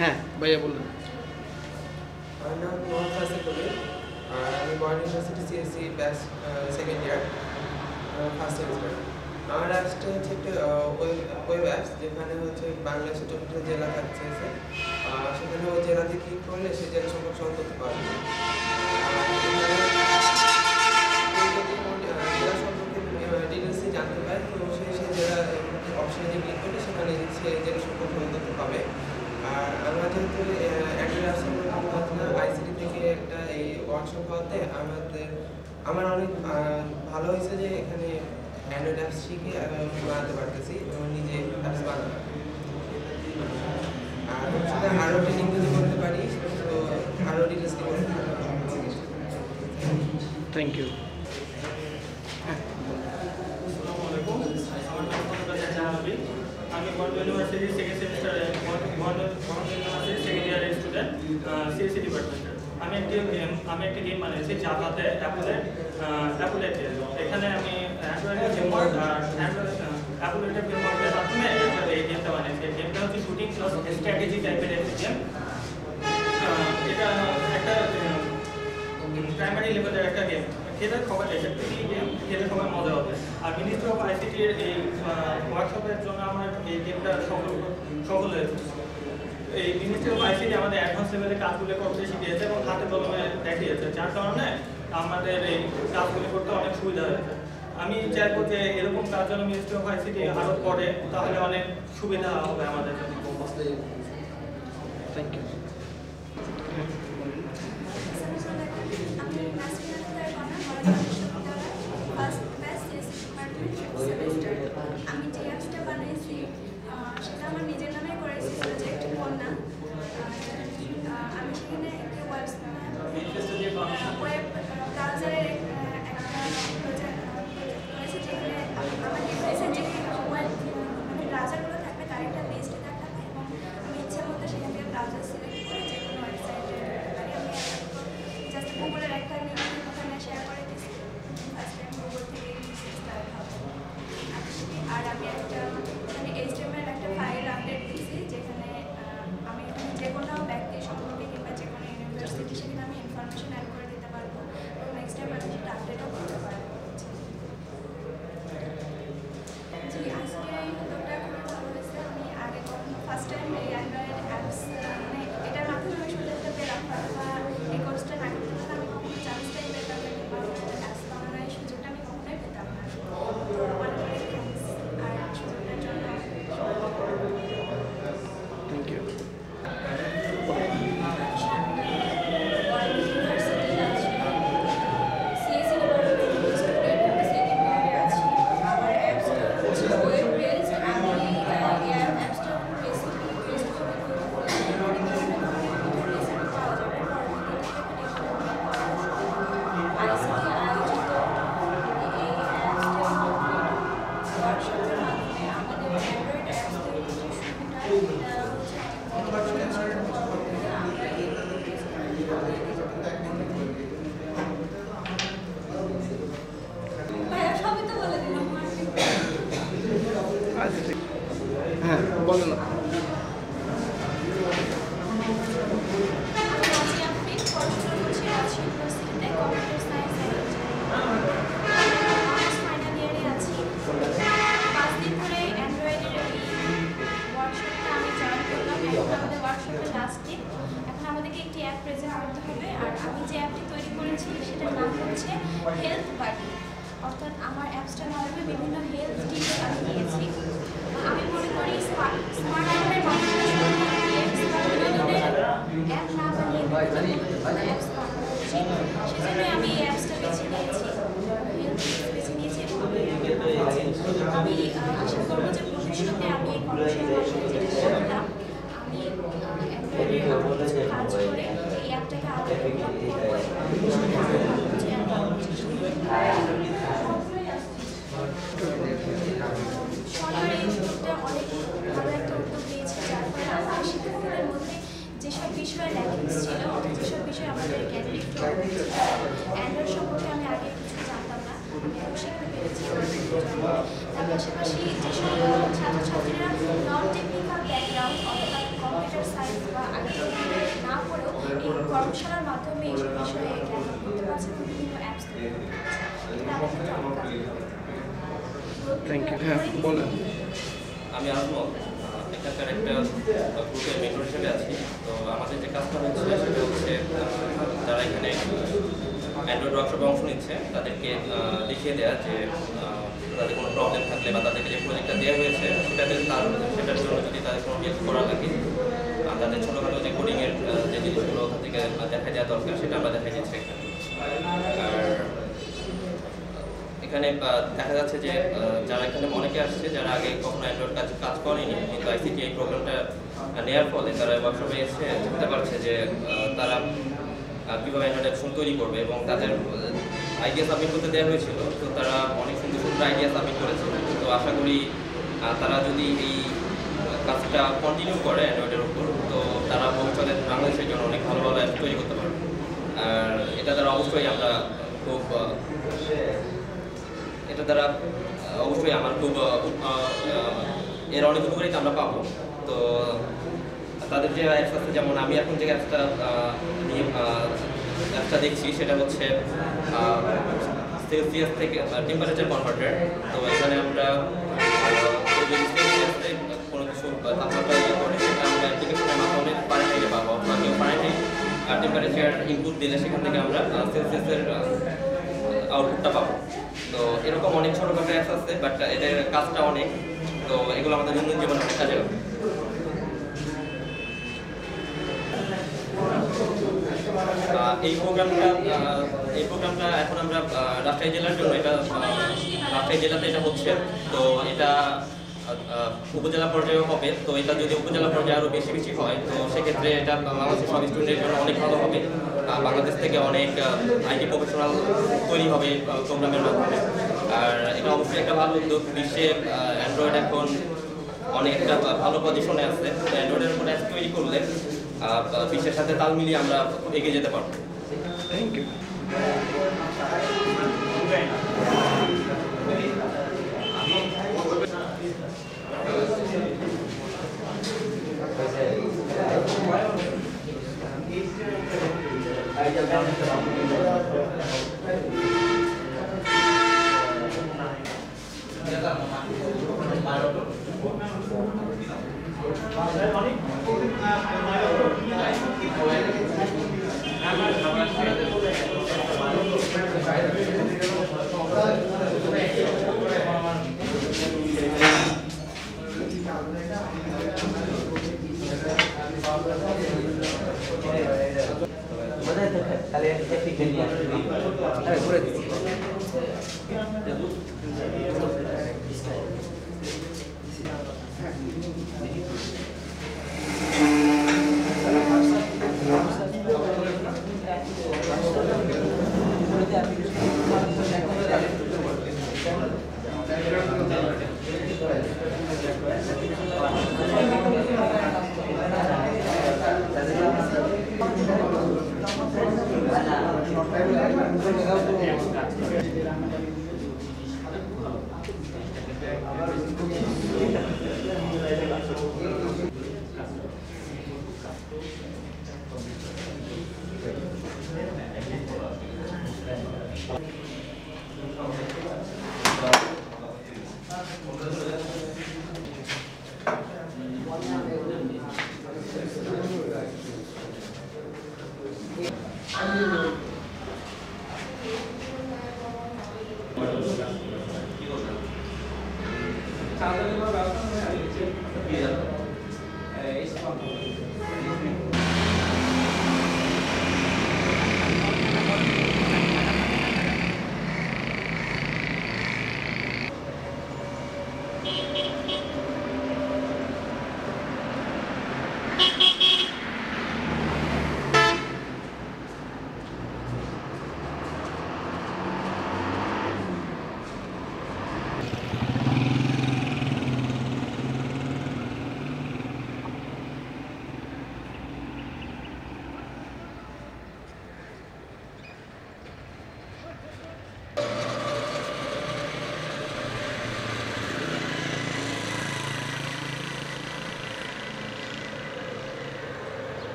হ্যাঁ ভাইয়া বলুন। আমার নাম মোহাম্মদ ফাসিল কবির, আমি born university CSC batch second year first semester. আমার অ্যাপসটা হচ্ছে একটা ওয়েব অ্যাপস, যেখানে হচ্ছে বাংলাদেশের 24টা জেলা থাকছে, সেখানে ওই জেলাতে ক্লিক করলে সেই জেলা সম্পর্কে সব তথ্য পাওয়া যায়। জেলা সম্পর্কে ডিটেলস জানতে পারে, তো সেই জেলা অপশনে যে ক্লিক করলে সেখানে সে জেলা সম্পর্কে তথ্য পাবে। আর আমরা যেহেতু আইসিটি থেকে একটা এই ওয়ার্কশপ হওয়াতে আমার অনেক ভালো হয়েছে যে এখানে অ্যান্ড্রয়েড অ্যাপস শিখে বানাতে পারতেছি এবং নিজে অ্যাপস বানাতে পারি। আর আরও ট্রেনিং যদি করতে পারি তো আরও ডিটেলস দিয়ে করতে পারি। Thank you. আমি বর্ন ইউনিভার্সিটি সেকেন্ড সেমিস্টারে বর্ন ইউনিভার্সিটি সেকেন্ড ইয়ারের স্টুডেন্ট, সিএসসি ডিপার্টমেন্টের। আমি একটি গেম বানিয়েছি জাভাতে অ্যাপুলেট। এখানে আমি অ্যান্ড্রয়েডের ফ্রেমওয়ার্ক আর অ্যাপুলেটের ফ্রেমওয়ার্কের মাধ্যমে এই গেমটা বানিয়েছি। এই গেমটা হচ্ছে শুটিং প্লাস স্ট্র্যাটেজি টাইপের একটি গেম। এটা একটা প্রাইমারি লেভেলের একটা গেম। খেলে সবাই গেম খেলে সবাই মজা হবে। আর মিনিস্ট্রি অফ আইসিটির এই ওয়ার্কশপের জন্য আমার এই গেমটা সফল হয়েছে। এই মিনিস্ট্রি অফ আইসিটি আমাদের অ্যাডভান্স লেভেলে কাজগুলো করতে শিখিয়েছে এবং হাতে কলমে দেখিয়েছে, যার কারণে আমাদের এই কাজগুলো করতে অনেক সুবিধা হয়েছে। আমি চাইবো যে এরকম কাজ যেন মিনিস্ট্রি অফ আইসিটি আরও করে, তাহলে অনেক সুবিধা হবে আমাদের জন্য। Thank you. আমি যে অ্যাপসটা বানাইছি সেটা আমার নিজের নামে করেছি, প্রজেক্ট কন্যা। আমি সেখানে একটি ওয়েব ব্রাউজারের একটা প্রজেক্ট করেছি, যেখানে আমাকে রিসেন্টলি ওয়েব মানে ব্রাউজারগুলো থাকবে তার একটা লিস্ট দেখাবে এবং আমি ইচ্ছা মতো সেখান থেকে ব্রাউজার সিলেক্ট করে যে কোনো ওয়েবসাইটে আমি জাস্ট গুগলের একটা লিঙ্ক ওখানে শেয়ার করে দিয়েছি। ফার্স্ট টাইম গুগল থেকে আর আমি একটা মানে HTML একটা ফাইল আপডেট দিয়েছি, যেখানে আমি যে কোনো ব্যক্তি সম্পর্কে কিংবা যে কোনো ইউনিভার্সিটি সেখানে আমি ইনফরমেশন অ্যাড করে দিতে পারবো এবং নেক্সট টাইম আমি সেটা আপডেটও করতে পারবো। জি, আজকে এই উদ্যোগটা খুবই ভালো হয়েছে। আমি আগে কখনো ফার্স্ট টাইম এই অ্যান্ড্রয়েড অ্যাপস মানে এটার মাধ্যমে আমি সুযোগটা পেলাম, বা এই কোর্সটা না করতে হলে আমি কখনো চান্সটাই পেতাম না, কিংবা অ্যাপস বানানোর এই সুযোগটা আমি কখনোই পেতাম না। তো অনেক অনেক থ্যাংকস আর সুযোগটার জন্য। Thank you. হ্যাঁ বলো না। এখন আমাদেরকে একটি অ্যাপ প্রেজেন্ট করতে হবে, আর আমি যে অ্যাপটি তৈরি করেছি সেটার নাম হচ্ছে হেলথ বাডি। অর্থাৎ আমার অ্যাপসটার মাধ্যমে বিভিন্ন হেলথ টিপস আমি দিয়েছি। আমি মনে করি স্মার্টফোনের মাধ্যমে অ্যাপ না বানিয়ে অ্যাপস বানানো উচিত। সেজন্য আমি এই অ্যাপসটা বেছে নিয়েছি, হেলথ টিপস বেছে নিয়েছি এবং আমি আশা করবো যে ভবিষ্যতে আমি এই কর্মশালার মাধ্যমে যেটা শিখলাম আমি অ্যান্ড্রয়েডের আরও কিছু কাজ করে এই অ্যাপটাকে আরও ডেভেলপ করবো সরকার এই উদ্যোগটা অনেক ভালো একটা উদ্যোগ নিয়েছে, যার ফলে আমাদের শিক্ষার্থীদের মধ্যে যেসব বিষয়ে ল্যাকিংস ছিল, যেসব বিষয়ে আমাদের জ্ঞানের একটু অ্যান্ড্রয়েড সম্পর্কে আমি আগে কিছু জানতাম না, আমি এখন শিখতে পেরেছি। তার পাশাপাশি যেসব ছাত্রছাত্রীরা নন টেকনিক্যাল ব্যাকগ্রাউন্ড অর্থাৎ কম্পিউটার সায়েন্স বা আইটি না পড়েও এই কর্মশালার মাধ্যমে এইসব বিষয়ে জ্ঞান করতে পারছে এবং বিভিন্ন অ্যাপস তৈরি করতে পারছে। Thank you. হ্যাঁ বলেন। আমি আজমল, এখানকার একটা গ্রুপের মেন্টর হিসেবে আছি। তো আমাদের যে কাজটা হচ্ছে সেটা হচ্ছে যারা এখানে অ্যান্ড্রয়েড ওয়ার্কশপে অংশ নিচ্ছে তাদেরকে দেখিয়ে দেওয়া যে তাদের কোনো প্রবলেম থাকলে বা তাদেরকে যে প্রজেক্টটা দেওয়া হয়েছে সেটার জন্য যদি তাদের কোনো হেল্প করা লাগে, তাদের ছোটোখাটো যে কোডিংয়ের যে জিনিসগুলো ওখান থেকে দেখা দেওয়া দরকার সেটা আমরা দেখা যাচ্ছে এখানে। আর এখানে দেখা যাচ্ছে যে যারা এখানে অনেকে আসছে যারা আগে কখনো অ্যান্ড্রয়েড কাজ করেনি, কিন্তু আইসিটি এই প্রোগ্রামটা নেওয়ার ফলে তারা ওয়ার্কশপে এসে জানতে পারছে যে তারা কীভাবে অ্যান্ড্রয়েড অ্যাপ তৈরি করবে এবং তাদের আইডিয়া সাবমিট করতে দেওয়া হয়েছিল। তো তারা অনেক সুন্দর সুন্দর আইডিয়া সাবমিট করেছে। তো আশা করি তারা যদি এই কাজটা কন্টিনিউ করে অ্যান্ড্রয়েডের উপর, তো তারা ভবিষ্যতে বাংলাদেশের জন্য অনেক ভালো ভালো অ্যাপ তৈরি করতে পারবে। আর এটা দ্বারা অবশ্যই আমরা খুব আমার খুব এর অনেক উপকারিতা আমরা পাবো। তো তাদের যে অ্যাপস আছে, যেমন আমি এখন যে অ্যাপসটা দেখছি সেটা হচ্ছে সেলসিয়াস থেকে টেম্পারেচার কনভার্টার। তো এখানে আমরা কোনো কিছু তাপমাত্রা ইয়ে করে সেটা আমরা অ্যাপ্লিকেশনের মাধ্যমে টেম্পারেচার ইনপুট দিলে সেখান থেকে আমরা সেলসিয়াসের আউটপুটটা পাবো। তো এরকম অনেক ছোটখাটো অ্যাপস আছে, বাট এদের কাজটা অনেক, তো এগুলো আমাদের দৈনন্দিন জীবনে অনেক কাজে লাগে। এই প্রোগ্রামটা এখন আমরা রাজশাহী জেলার জন্য রাজশাহী জেলাতে এটা হচ্ছে। তো এটা উপজেলা পর্যায়েও হবে। তো এটা যদি উপজেলা পর্যায়ে আরও বেশি হয়, তো সেক্ষেত্রে এটা বাংলাদেশের সব স্টুডেন্টের জন্য অনেক ভালো হবে। বাংলাদেশ থেকে অনেক আইটি প্রফেশনাল তৈরি হবে প্রোগ্রামের মাধ্যমে। আর এটা অবশ্যই একটা ভালো উদ্যোগ। বিশ্বে অ্যান্ড্রয়েড এখন অনেক একটা ভালো পজিশনে আছে। অ্যান্ড্রয়েডের উপর অ্যাপ তৈরি করলে বিশ্বের সাথে তাল মিলিয়ে আমরা এগিয়ে যেতে পারবো। Thank you.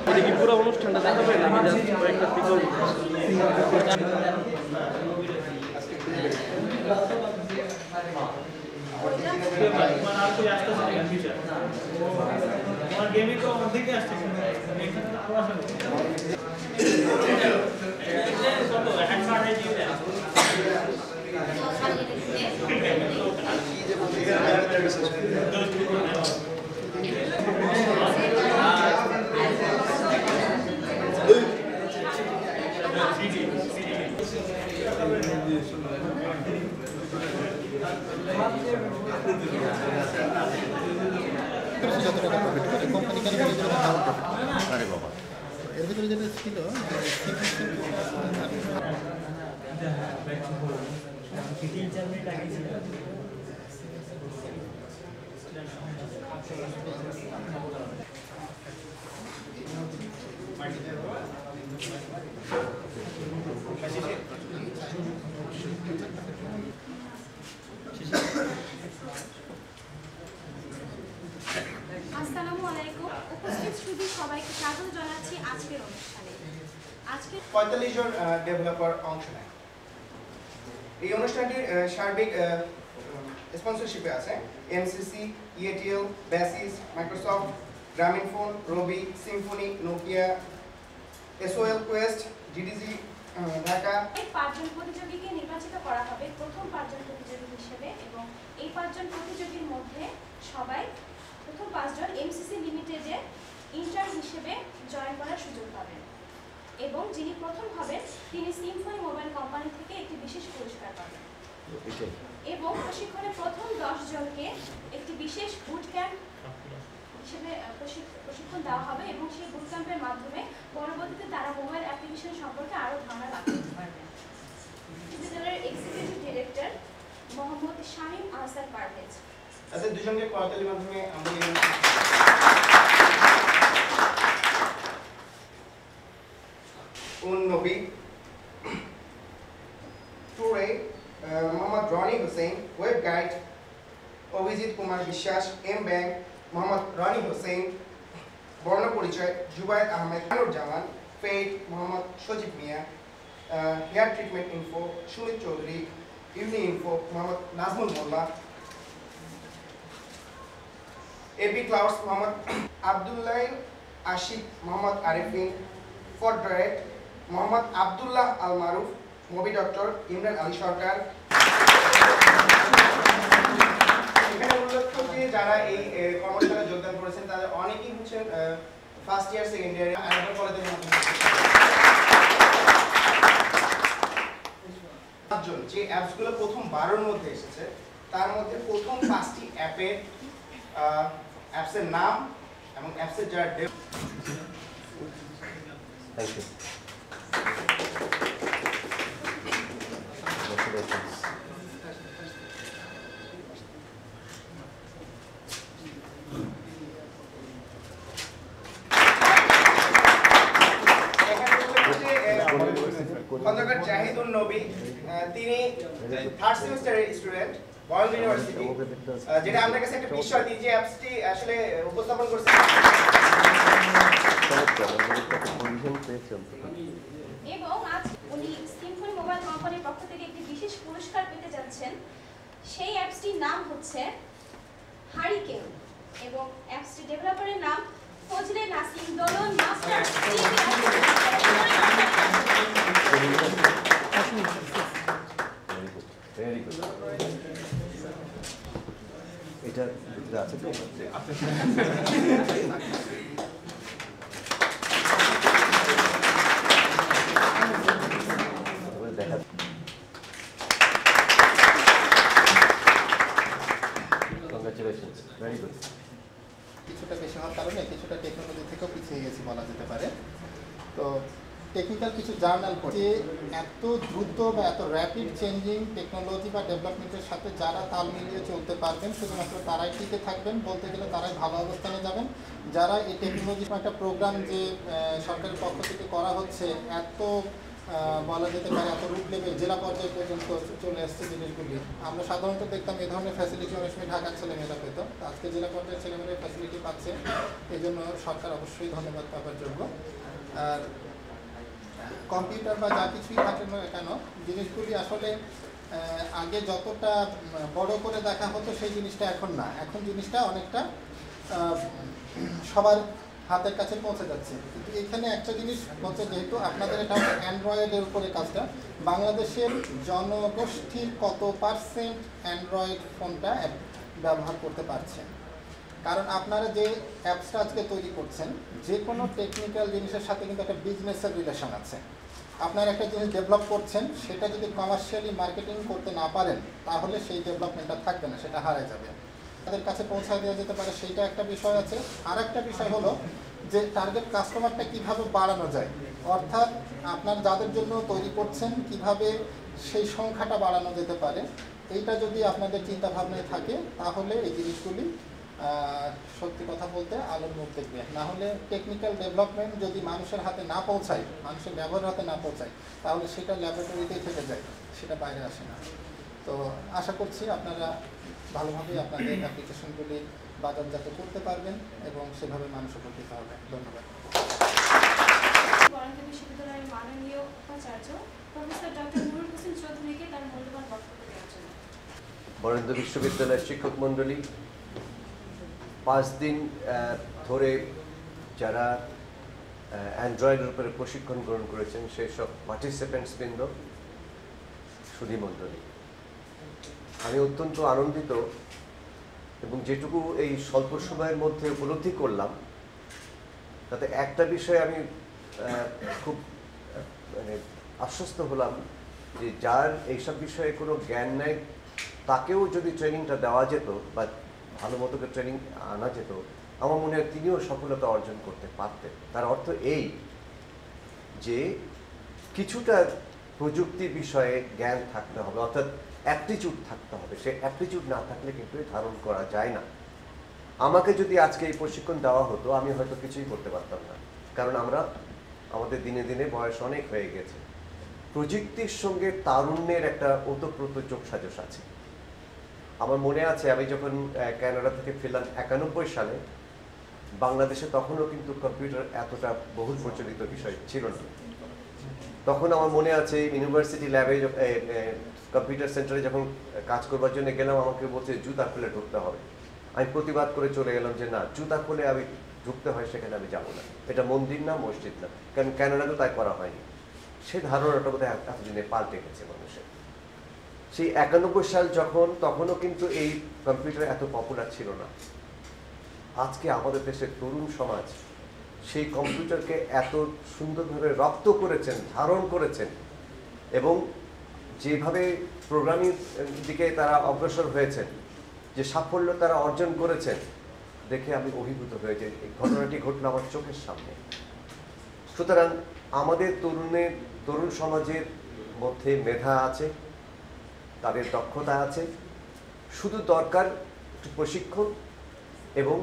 এটা কি পুরো অনুষ্ঠানটা দেখাবেন নাকি জাস্ট কয়েকটা পিকল? गेमिंग को अधिक আসছে আরো আসলে কত হ্যান্ডকার্ড এই দিয়ে যত টাকা প্রফিট করে কোম্পানি কেন করে ভালো প্রফিট আরে বাবা এর ভিতরে যেটা ছিল আসসালামু আলাইকুম। উপস্থিত সুধী সবাইকে স্বাগত জানাচ্ছি আজকের অনুষ্ঠানে। আজকে 45 জন ডেভেলপার অংশ নেয়। এই অনুষ্ঠানটির সার্বিক স্পন্সরশিপে আছে MCC, EATL, BASIS, Microsoft, Grameenphone, Robi, Symphony, Nokia, SOL Quest, GDG Dhaka. এই 5 জন প্রতিযোগীকে নির্বাচিত করা হবে প্রথম 5 জন প্রতিযোগী হিসেবে এবং এই 5 জন প্রতিযোগীর মধ্যে সবাই প্রথম 5 জন এমসিসি লিমিটেডে ইন্টার্ন হিসেবে জয়েন করার সুযোগ পাবেন এবং যিনি প্রথম হবেন তিনি সিম্ফনি মোবাইল কোম্পানি থেকে একটি বিশেষ পুরস্কার পাবেন এবং প্রশিক্ষণে প্রথম 10 জনকে একটি বিশেষ বুট ক্যাম্প হিসেবে প্রশিক্ষণ দেওয়া হবে এবং সেই বুট ক্যাম্পের মাধ্যমে পরবর্তীতে তারা মোবাইল অ্যাপ্লিকেশন সম্পর্কে আরও ধারণা লাভ করতে পারবেন। বিশ্ববিদ্যালয়ের এক্সিকিউটিভ ডিরেক্টর মোহাম্মদ শামীম আহসান পারভেজ। তাদের দুজনকে করতালির মাধ্যমে আমরা Nabi Toure, Mohammad Roni Hossain, Web Guide Abhijit Kumar Biswas, M Bank Mohammad Roni Hossain, Barna Porichoy Jubayed Ahmed, Zaman Fed Mohammad Sajib Mia, Hair Treatment Info Sumit Chowdhury, Uni Info Mohammad Nazmul Molla, AB Clouds Mohammad Abdullah Ashik, Mohammad Arifin, For Direct Mohammad Abdullah Al Maruf, Movie Doctor Imran Ali Sarkar. এখানে উল্লেখ্য যে যারা এই কর্মশালায় যোগদান করেছেন তাদের অনেকেই হচ্ছেন first year second year RFL কলেজের মাধ্যমে পাঁচজন যে অ্যাপসগুলো প্রথম 12 এর মধ্যে এসেছে তার মধ্যে প্রথম 5টি অ্যাপের অ্যাপসের নাম এবং অ্যাপসের যারা থ্যাংক ইউ খন্দকার জাহিদুল নবী, তিনি 3rd সেমিস্টারের স্টুডেন্ট, বয়েল ইউনিভার্সিটি, যেটা আমাদের কাছে একটা বিষয় দিয়ে যে অ্যাপসটি আসলে উপস্থাপন করছে। এবং আজ উনি সিম্ফনি মোবাইল কোম্পানির পক্ষ থেকে একটি বিশেষ পুরস্কার পেতে যাচ্ছেন। সেই অ্যাপসটির নাম হচ্ছে হারিকেন এবং অ্যাপসটি ডেভেলপারের নাম Fazle Nasim Dolon master. Very good এটা আছে তো দেখা কংগ্রাচুলেশনস ভেরি গুড কিছুটা বেশি হওয়ার কারণে কিছুটা টেকনোলজি থেকেও পিছিয়ে গেছি বলা যেতে পারে। তো টেকনিক্যাল কিছু জার্নাল পড়ে এত দ্রুত বা এত র্যাপিড চেঞ্জিং টেকনোলজি বা ডেভেলপমেন্টের সাথে যারা তাল মিলিয়ে চলতে পারবেন শুধুমাত্র তারাই টিকে থাকবেন, বলতে গেলে তারাই ভালো অবস্থানে যাবেন। যারা এই টেকনোলজি একটা প্রোগ্রাম যে সরকারের পক্ষ থেকে করা হচ্ছে এত বলা যেতে পারে এত রুট লেভেল জেলা পর্যায়ে পর্যন্ত চলে আসছে জিনিসগুলি। আমরা সাধারণত দেখতাম এই ধরনের ফ্যাসিলিটি অনেক সময় ঢাকার ছেলেমেয়েরা পেত, আজকে জেলা পর্যায়ের ছেলেমেয়েরা ফ্যাসিলিটি পাচ্ছে, এই জন্য সরকার অবশ্যই ধন্যবাদ পাওয়ার যোগ্য। আর কম্পিউটার বা যা কিছুই থাকে না কেন জিনিসগুলি আসলে আগে যতটা বড় করে দেখা হতো সেই জিনিসটা এখন না, এখন জিনিসটা অনেকটা সবার হাতের কাছে পৌঁছে যাচ্ছে। কিন্তু এখানে একটা জিনিস হচ্ছে, যেহেতু আপনাদের এটা অ্যান্ড্রয়েডের উপরে কাজটা, বাংলাদেশের জনগোষ্ঠীর কত % অ্যান্ড্রয়েড ফোনটা ব্যবহার করতে পারছে? কারণ আপনারা যে অ্যাপসটা আজকে তৈরি করছেন, যে কোনো টেকনিক্যাল জিনিসের সাথে কিন্তু একটা বিজনেসের রিলেশন আছে। আপনারা একটা জিনিস ডেভেলপ করছেন, সেটা যদি কমার্শিয়ালি মার্কেটিং করতে না পারেন, তাহলে সেই ডেভেলপমেন্টটা থাকবে না, সেটা হারিয়ে যাবে। তাদের কাছে পৌঁছায় দেওয়া যেতে পারে, সেইটা একটা বিষয় আছে। আর একটা বিষয় হলো যে টার্গেট কাস্টমারটা কিভাবে বাড়ানো যায়, অর্থাৎ আপনার যাদের জন্য তৈরি করছেন কিভাবে সেই সংখ্যাটা বাড়ানো যেতে পারে, এইটা যদি আপনাদের চিন্তা ভাবনায় থাকে, তাহলে এই জিনিসগুলি সত্যি কথা বলতে আলোর মুখ দেখবে। না হলে টেকনিক্যাল ডেভেলপমেন্ট যদি মানুষের হাতে না পৌঁছায়, মানুষের ব্যবহারের হাতে না পৌঁছায়, তাহলে সেটা ল্যাবরেটরিতেই থেকে যায়, সেটা বাইরে আসে না। তো আশা করছি আপনারা ভালোভাবে আপনাদের অ্যাপ্লিকেশনগুলি বাজারজাত করতে পারবেন এবং সেভাবে মানুষ উপকৃত হবে। ধন্যবাদ। বরেন্দ্র বিশ্ববিদ্যালয়ের মাননীয় উপাচার্য প্রফেসর ডক্টর নুরুল হোসেন চৌধুরীকে তার মূল্যবান বক্তব্য দেওয়ার জন্য। বরেন্দ্র বিশ্ববিদ্যালয়ের শিক্ষক মণ্ডলী, 5 দিন ধরে যারা অ্যান্ড্রয়েডের উপরে প্রশিক্ষণ গ্রহণ করেছেন সেই সব পার্টিসিপেন্টস বৃন্দ, সুধী মণ্ডলী, আমি অত্যন্ত আনন্দিত এবং যেটুকু এই স্বল্প সময়ের মধ্যে উপলব্ধি করলাম, তাতে একটা বিষয়ে আমি খুব আশ্বস্ত হলাম যে যার এইসব বিষয়ে কোনো জ্ঞান নেই তাকেও যদি ট্রেনিংটা দেওয়া যেত বা ভালো মতো করে ট্রেনিং আনা যেত, আমার মনে হয় তিনিও সফলতা অর্জন করতে পারতেন। তার অর্থ এই যে কিছুটা প্রযুক্তি বিষয়ে জ্ঞান থাকতে হবে, অর্থাৎ অ্যাপটিটিউড থাকতে হবে। সেই অ্যাপটিটিউড না থাকলে কিন্তু ধারণ করা যায় না। আমাকে যদি আজকে এই প্রশিক্ষণ দেওয়া হতো, আমি হয়তো কিছুই করতে পারতাম না, কারণ আমাদের দিনে দিনে বয়স অনেক হয়ে গেছে। প্রযুক্তির সঙ্গে তারুণ্যের একটা ওতপ্রোত যোগসাজশ আছে। আমার মনে আছে আমি যখন কানাডা থেকে ফিরলাম 91 সালে, বাংলাদেশে তখনও কিন্তু কম্পিউটার এতটা বহুল প্রচলিত বিষয় ছিল না। তখন আমার মনে আছে ইউনিভার্সিটি ল্যাবে কম্পিউটার সেন্টারে যখন কাজ করবার জন্য গেলাম, আমাকে বলছে জুতা খুলে ঢুকতে হবে। আমি প্রতিবাদ করে চলে গেলাম যে না, জুতা খুলে আমি ঢুকতে হয় সেখানে আমি যাবো না, এটা মন্দির না মসজিদ না, কারণ কানাডাতে তাই করা হয়নি। সে ধারণাটা বোধহয় এতদিনে পাল্টে গেছে মানুষের। সেই 91 সাল যখন, তখনও কিন্তু এই কম্পিউটার এত পপুলার ছিল না। আজকে আমাদের দেশের তরুণ সমাজ সেই কম্পিউটারকে এত সুন্দরভাবে রপ্ত করেছেন, ধারণ করেছেন এবং যেভাবে প্রোগ্রামিং দিকে তারা অগ্রসর হয়েছেন, যে সাফল্য তারা অর্জন করেছেন, দেখে আমি অভিভূত হয়েছি। এই ঘটনাটি ঘটলো আমার চোখের সামনে। সুতরাং আমাদের তরুণ সমাজের মধ্যে মেধা আছে, তাদের দক্ষতা আছে, শুধু দরকার একটু প্রশিক্ষণ এবং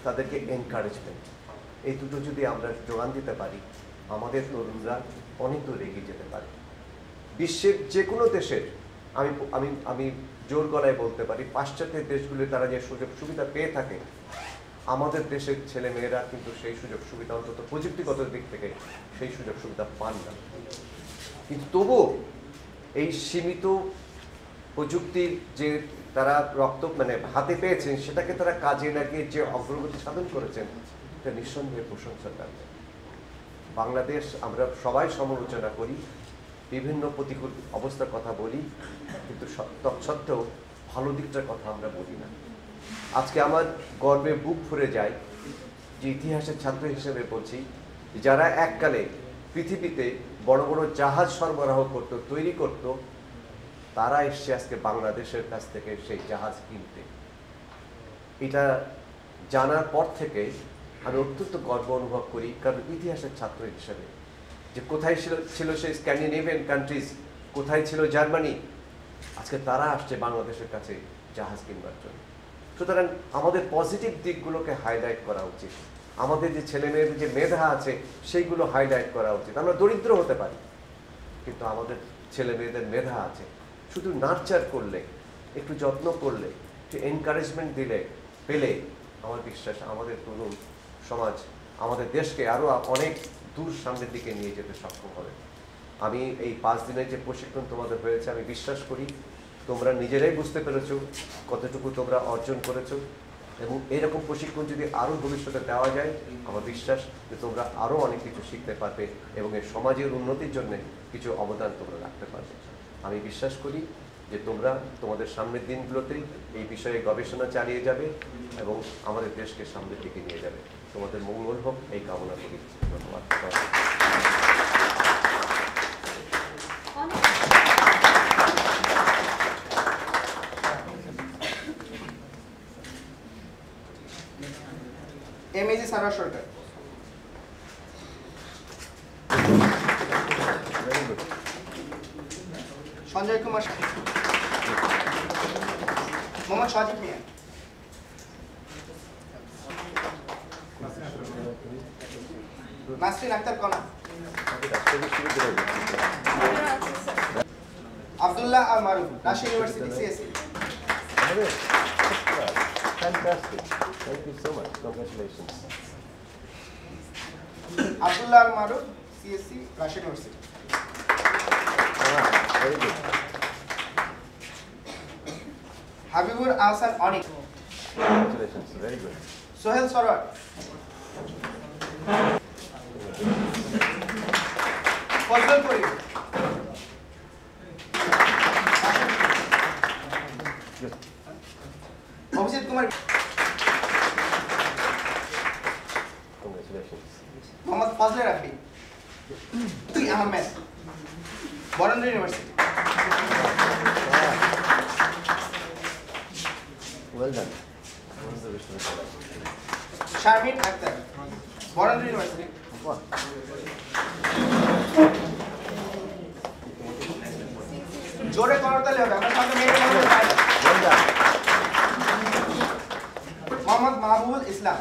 তাদেরকে এনকারেজমেন্ট। এই দুটো যদি আমরা যোগান দিতে পারি, আমাদের তরুণরা অনেক দূর এগিয়ে যেতে পারে। বিশ্বের যে কোনো দেশের, আমি জোর গলায় বলতে পারি, পাশ্চাত্যের দেশগুলো তারা যে সুযোগ সুবিধা পেয়ে থাকে, আমাদের দেশের ছেলে মেয়েরা কিন্তু সেই সুযোগ সুবিধা, অন্তত প্রযুক্তিগত দিক থেকে সেই সুযোগ সুবিধা পান না। কিন্তু তবুও এই সীমিত প্রযুক্তির যে তারা হাতে পেয়েছেন, সেটাকে তারা কাজে লাগিয়ে যে অগ্রগতি সাধন করেছেন, এটা নিঃসন্দেহে প্রশংসার কারণ। বাংলাদেশ আমরা সবাই সমালোচনা করি, বিভিন্ন প্রতিকূল অবস্থার কথা বলি, কিন্তু তৎসত্ত্বেও ভালো দিকটার কথা আমরা বলি না। আজকে আমার গর্বে বুক ভরে যায় যে ইতিহাসের ছাত্র হিসেবে বলছি, যারা এককালে পৃথিবীতে বড় বড় জাহাজ সরবরাহ করত, তৈরি করত, তারা এসছে আজকে বাংলাদেশের কাছ থেকে সেই জাহাজ কিনতে। এটা জানার পর থেকে আমি অত্যন্ত গর্ব অনুভব করি, কারণ ইতিহাসের ছাত্র হিসেবে যে কোথায় ছিল সেই স্ক্যান্ডিনেভিয়ান কান্ট্রিজ, কোথায় ছিল জার্মানি, আজকে তারা আসছে বাংলাদেশের কাছে জাহাজ কিনবার জন্য। সুতরাং আমাদের পজিটিভ দিকগুলোকে হাইলাইট করা উচিত। আমাদের যে ছেলে মেয়েদের যে মেধা আছে সেইগুলো হাইলাইট করা উচিত। আমরা দরিদ্র হতে পারি, কিন্তু আমাদের ছেলে মেয়েদের মেধা আছে। শুধু নার্চার করলে, একটু যত্ন করলে, একটু এনকারেজমেন্ট পেলে আমার বিশ্বাস আমাদের তরুণ সমাজ আমাদের দেশকে আরও অনেক দূর সামনের দিকে নিয়ে যেতে সক্ষম হবে। আমি এই 5 দিনের যে প্রশিক্ষণ তোমাদের হয়েছে, আমি বিশ্বাস করি তোমরা নিজেরাই বুঝতে পেরেছো কতটুকু তোমরা অর্জন করেছো, এবং এরকম প্রশিক্ষণ যদি আরও ভবিষ্যতে দেওয়া যায়, আমার বিশ্বাস যে তোমরা আরও অনেক কিছু শিখতে পারবে এবং এই সমাজের উন্নতির জন্য কিছু অবদান তোমরা রাখতে পারবে। আমি বিশ্বাস করি যে তোমরা তোমাদের সামনের দিনগুলোতে এই বিষয়ে গবেষণা চালিয়ে যাবে এবং আমাদের দেশকে সামনের দিকে নিয়ে যাবে। তোমাদের মঙ্গল হোক এই কামনা করি। ধন্যবাদ। MAG Sara Sarkar. Sanjay Kumar, Mohammad Sajid Mia, Nasrin Akter Kona, Abdullah Al Maruf, Rajshahi University CSC. Fantastic. Thank you so much. Congratulations. Abdullah Al Maruf, CSC, Rajshahi University. Very good. Habibur Ahsan Anik, Congratulations. Very good. Sohel Sarwar, Fazal Karim, Good. Abhijit Kumar, Congratulations. Mohammad Fazle Rafi, Ahmed, Barendra University. Well done. Borondo Vishwavidyalaya. Sharmin Akter, Barendra University. Wow. জোরে করতালে হবে, আমরা সামনে মেরে বলতে পারি না। Well done. মোহাম্মদ মাহবুবুল ইসলাম,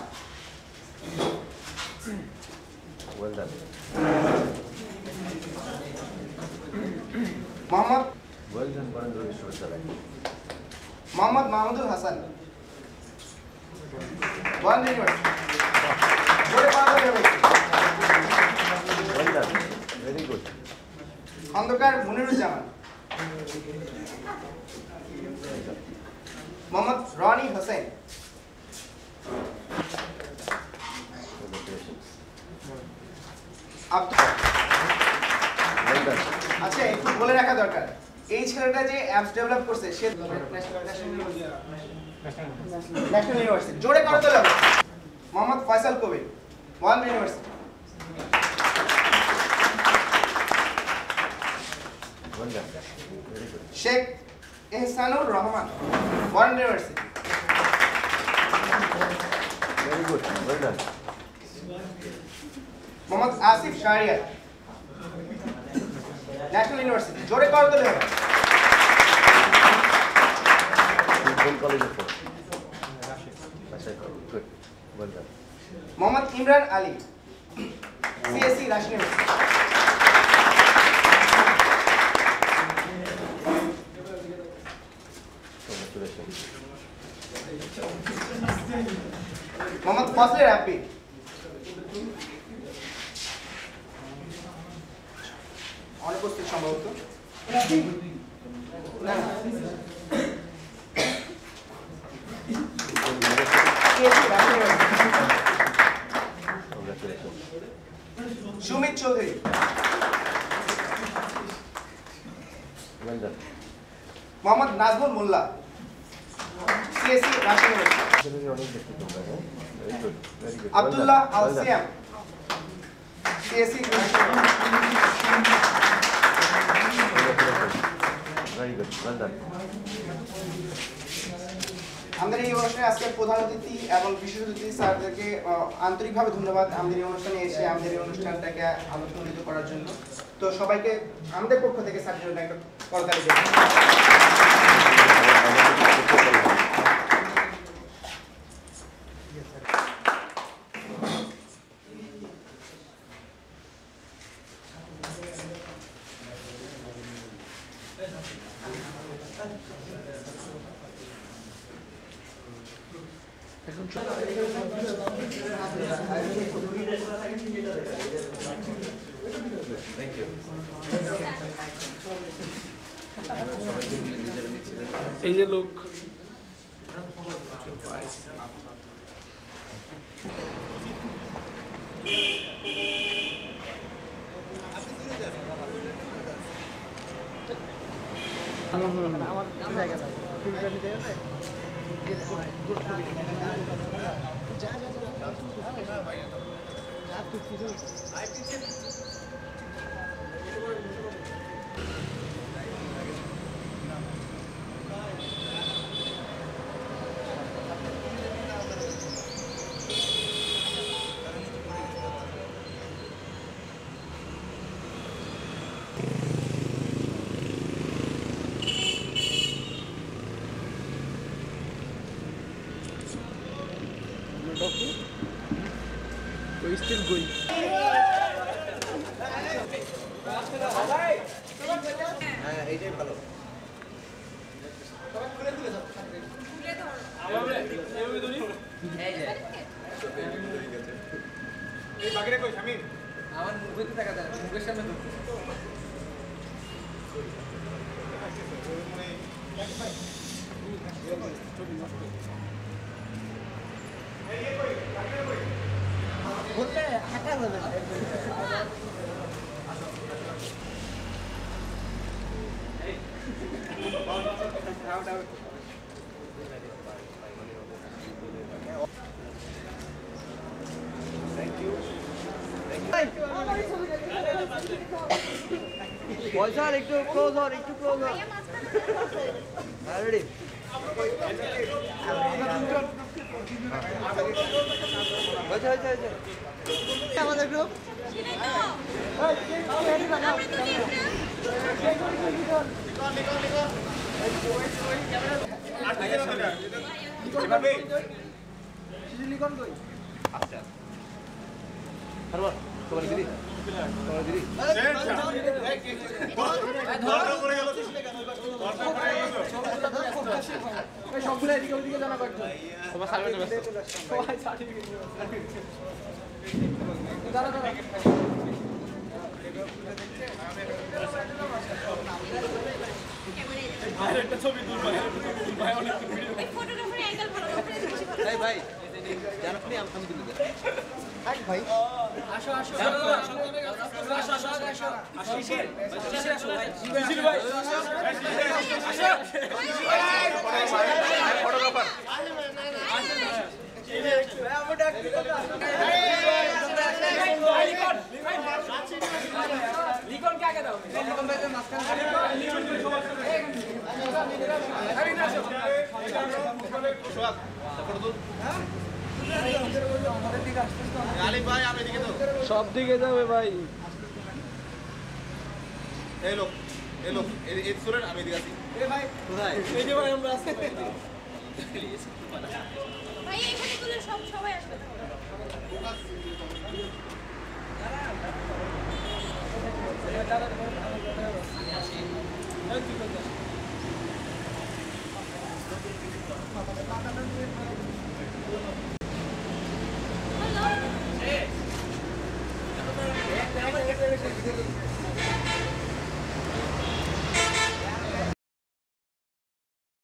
Well done. Mohammad Well done, Borondo Vishwavidyalaya. Mohammad Mahmudul Hasan, Barendra university. জোরে করতালে হবে। Well done. Very good. Khandakar Muniruzzaman, Mohammad Roni Hossain, Congratulations. Well done. আচ্ছা একটু বলে রাখা দরকার, এই ছেলেটা যে অ্যাপস ডেভেলপ করছে সে ন্যাশনাল ইউনিভার্সিটি। জোরে করতে হবে। Mohammad Faisal Kabir, Barendra University. Well done. Very good. Sheikh Ehsanur Rahman, Barendra University. Very good. Well done. Mohammad Asif Shahriar, National University. জোরে করতে হবে। Koon college for? Rajshahi College. Good. Well done. Mohammad Imran Ali, CSC, Rajshahi university. Congratulations. Mohammad Fazle Rabbi, অনুপস্থিত সম্ভবত। না, না। CSC, Rajshahi university. Congratulations. Sumit Chowdhury, Well done. Mohammad Nazmul Molla, CSC, Rajshahi university. অনেক দেখতে তোমরা, হ্যাঁ? Very good. Very good. Abdullah Well Al done. Siam, CSC, Rajshahi university. Congratulations. Very good. Well done. আমাদের এই অনুষ্ঠানে আজকের প্রধান অতিথি এবং বিশেষ অতিথি স্যারদেরকে আন্তরিকভাবে ধন্যবাদ আমাদের এই অনুষ্ঠানে এসে আমাদের এই অনুষ্ঠানটাকে আলোচনায়িত করার জন্য। তো সবাইকে আমাদের পক্ষ থেকে স্যারের জন্য একটা করতালি দেব। এই যে লোক We're still going. এইটাই ভালো। আমার মুখে দেখা যায় মুখের সামনে পয়সার একটু ক্লোজ হন, একটু ক্লোজ হন। হ্যাঁ, রেডি। হয়েছে হয়েছে হয়েছে আমাদের গ্রুপ আচ্ছা তোমার দিদি তোমার দিদি সবগুলো এদিকে ওদিকে জানা করতো তোমার একটা ছবি তুলবো ভাই অনেক ফটোগ্রাফার অ্যাঙ্গেল ভালো ভাই ভাই জানো আপনি আমি তুলে দেব ভাই আসো আসো আসো আসো আসো আসো শিশির আসো ভাই শিশির ভাই আসো ফটোগ্রাফার লিখন কে আগে দাও লিখন ভাই মাঝখানে সব দিকে যাবে ভাই এলো এলো এই সুরেন আমি এদিকে আছি কোথায় এই যে ভাই আমরা আছি ভাই এখানে গুলো সবাই আসবে হ্যালো